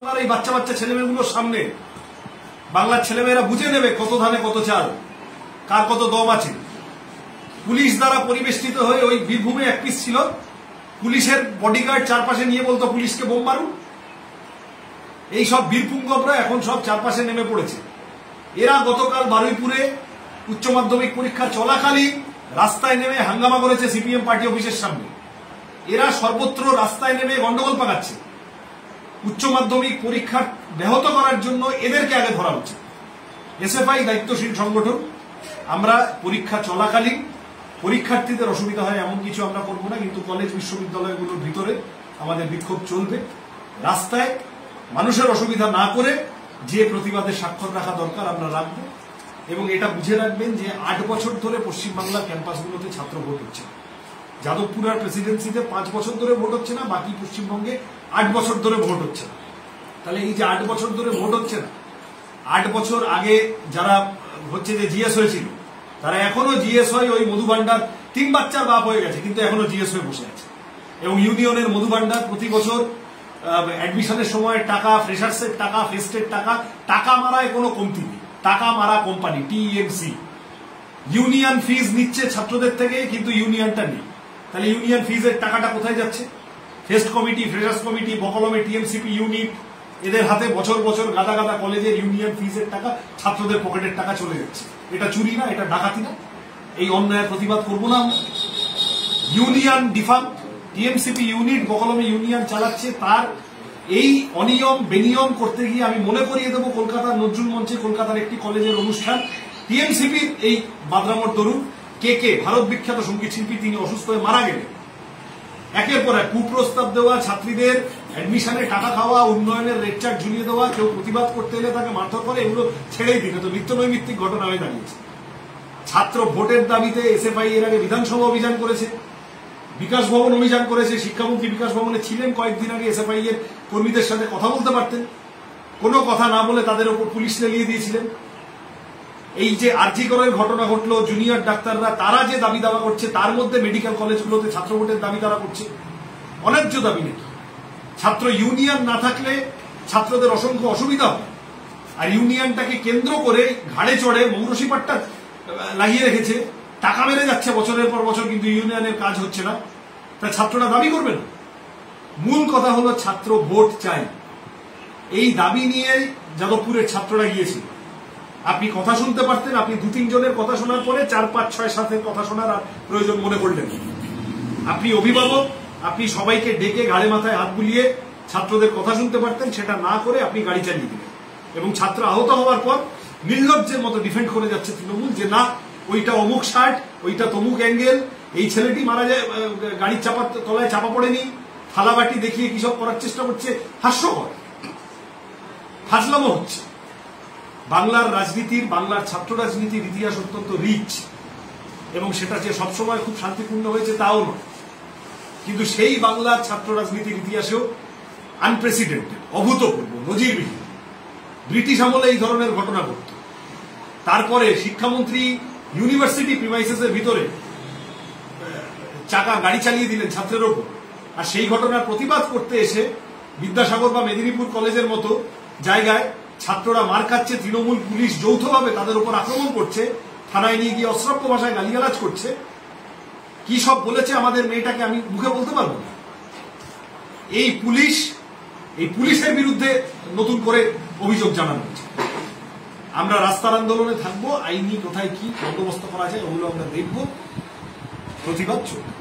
আর এই বাচ্চা বাচ্চা ছেলেমেয়েগুলোর সামনে বাংলার ছেলেমেয়েরা বুঝে নেবে কত ধানে কত চাল, কার কত দম আছে। পুলিশ দ্বারা পরিবেষ্টিত হয়ে ওই বীরভূমে এক পিস ছিল, পুলিশের বডিগার্ড চারপাশে নিয়ে বলতো পুলিশকে বোম মারুন। এই সব বীরপুঙ্গবরা এখন সব চারপাশে নেমে পড়েছে। এরা গতকাল বারুইপুরে উচ্চ মাধ্যমিক পরীক্ষা চলাকালীন রাস্তায় নেমে হাঙ্গামা করেছে সিপিএম পার্টি অফিসের সামনে। এরা সর্বত্র রাস্তায় নেমে গন্ডগোল পাকাচ্ছে। উচ্চ মাধ্যমিক পরীক্ষা ব্যাহত করার জন্য এদেরকে আগে ধরা উচিত। এসএফআই দায়িত্বশীল সংগঠন, আমরা পরীক্ষা চলাকালীন পরীক্ষার্থীদের অসুবিধা হয় এমন কিছু আমরা করব না, কিন্তু কলেজ বিশ্ববিদ্যালয়গুলোর ভিতরে আমাদের বিক্ষোভ চলবে। রাস্তায় মানুষের অসুবিধা না করে যে প্রতিবাদে স্বাক্ষর রাখা দরকার আমরা রাখবো। এবং এটা বুঝে রাখবেন যে 8 বছর ধরে পশ্চিমবাংলার ক্যাম্পাসগুলোতে ছাত্র ভোট হচ্ছে। যাদবপুরের প্রেসিডেন্সিতে 5 বছর ধরে ভোট হচ্ছে না, বাকি পশ্চিমবঙ্গে 8 বছর ধরে ভোট হচ্ছে না। তাহলে এই যে 8 বছর ধরে ভোট হচ্ছে না, 8 বছর আগে যারা হচ্ছে যে জিএস হয়েছিল তারা এখনো জিএস হয়, ওই মধুভান্ডার 3 বাচ্চার বাপ হয়ে গেছে কিন্তু এখনো জিএস হয়ে বসে আছে। এবং ইউনিয়নের মধুভান্ডার প্রতি বছর অ্যাডমিশনের সময় টাকা, ফ্রেশার্সের টাকা, ফেস্টের টাকা, টাকা মারায় কোনো কমতি নেই। টাকা মারা কোম্পানি টিএমসি ইউনিয়ন ফিজ নিচ্ছে ছাত্রদের থেকে, কিন্তু ইউনিয়নটা নেই। তাহলে ইউনিয়ন ফিজের টাকাটা কোথায় যাচ্ছে? ফেস্ট কমিটি, ফ্রেশার্স কমিটি, বকলমে টিএমসিপি ইউনিট, এদের হাতে বছর বছর গাদা গাদা কলেজের ইউনিয়ন ফিজের টাকা ছাত্রদের পকেটের টাকা চলে যাচ্ছে। এটা চুরি না? এটা ডাকাতি না? এই অন্যায়ের প্রতিবাদ করবো না আমরা? ইউনিয়ন ডিফাম, টিএমসিপি ইউনিট বকলমে ইউনিয়ন চালাচ্ছে, তার এই অনিয়ম বেনিয়ম করতে গিয়ে আমি মনে করিয়ে দেবো কলকাতার নজরুল মঞ্চে কলকাতার একটি কলেজের অনুষ্ঠান, টিএমসিপির এই বাদরামোর তরুণ কে ভারত বিখ্যাত সঙ্গীত শিল্পী, তিনি অসুস্থ হয়ে মারা গেলেন। একের পর এক কুপ্রস্তাব দেওয়া, ছাত্রীদের অ্যাডমিশনে টাকা খাওয়া, উন্নয়নের রেট চার্ট ঝুলিয়ে দেওয়া, কেউ প্রতিবাদ করতে এলে তাকে মারধর করে, এগুলো ছেড়েই দিন। তো নিত্য নৈমিত্তিক ঘটনা হয়ে দাঁড়িয়েছে। ছাত্র ভোটের দাবিতে এসএফআই এর আগে বিধানসভা অভিযান করেছে, বিকাশ ভবন অভিযান করেছে। শিক্ষামন্ত্রী বিকাশ ভবনে ছিলেন কয়েকদিন আগে, এসএফআই এর কর্মীদের সাথে কথা বলতে পারতেন, কোনো কথা না বলে তাদের উপর পুলিশ লেলিয়ে দিয়েছিলেন। এই যে আরজি করের ঘটনা ঘটলো, জুনিয়র ডাক্তাররা তারা যে দাবি দাওয়া করছে, তার মধ্যে মেডিকেল কলেজগুলোতে ছাত্র ভোটের দাবি তারা করছে। অন্যায্য দাবি নাকি? ছাত্র ইউনিয়ন না থাকলে ছাত্রদের অসংখ্য অসুবিধা হয়, আর ইউনিয়নটাকে কেন্দ্র করে ঘাড়ে চড়ে মৌরসি পাট্টা লাগিয়ে রেখেছে, টাকা মেরে যাচ্ছে বছরের পর বছর, কিন্তু ইউনিয়নের কাজ হচ্ছে না। তা ছাত্ররা দাবি করবে না? মূল কথা হলো ছাত্র ভোট চাই। এই দাবি নিয়ে যাদবপুরের ছাত্ররা গিয়েছিল। আপনি কথা শুনতে পারতেন, আপনি 2-3 জনের কথা শোনার পরে 4, 5, 6, 7 কথা শোনার আর প্রয়োজন মনে করলেন। আপনি অভিভাবক, আপনি সবাইকে ডেকে ঘাড়ে মাথায় হাত বুলিয়ে ছাত্রদের কথা শুনতে পারতেন, সেটা না করে আপনি গাড়ি চালিয়ে দিলেন। এবং ছাত্র আহত হওয়ার পর নির্লজ্জের মতো ডিফেন্ড করে যাচ্ছে তৃণমূল, যে না ওইটা অমুক শার্ট, ওইটা তমুক অ্যাঙ্গেল, এই ছেলেটি মারা যায় গাড়ির তলায় চাপা পড়েনি, থালাবাটি দেখিয়ে কিসব করার চেষ্টা করছে। হাস্যকর, ফাজলামো হচ্ছে। বাংলার রাজনীতির, বাংলার ছাত্র রাজনীতির ইতিহাস অত্যন্ত রিচ, এবং সেটা যে সবসময় খুব শান্তিপূর্ণ হয়েছে তাও নয়। কিন্তু সেই বাংলার ছাত্র রাজনীতির ইতিহাসেও আনপ্রেসিডেন্টেড, অভূতপূর্ব, নজিরবিহীন। ব্রিটিশ আমলে এই ধরনের ঘটনা ঘটত। তারপরে শিক্ষামন্ত্রী ইউনিভার্সিটি প্রিমাইসেসের ভিতরে চাকা গাড়ি চালিয়ে দিলেন ছাত্রের ওপর, আর সেই ঘটনার প্রতিবাদ করতে এসে বিদ্যাসাগর বা মেদিনীপুর কলেজের মতো জায়গায় ছাত্ররা মার খাচ্ছে, তৃণমূল পুলিশ যৌথভাবে তাদের উপর আক্রমণ করছে, থানায় নিয়ে গিয়ে অশ্রাব্য ভাষায় গালিগালাজ করছে। কি সব বলেছে আমাদের মেয়েটাকে আমি মুখে বলতে পারবো না। এই পুলিশের বিরুদ্ধে নতুন করে অভিযোগ জানানো হচ্ছে। আমরা রাস্তার আন্দোলনে থাকবো, আইনি কোথায় কি বন্দোবস্ত করা যায় ওগুলো আমরা দেখব, প্রতিবাদ চলবে।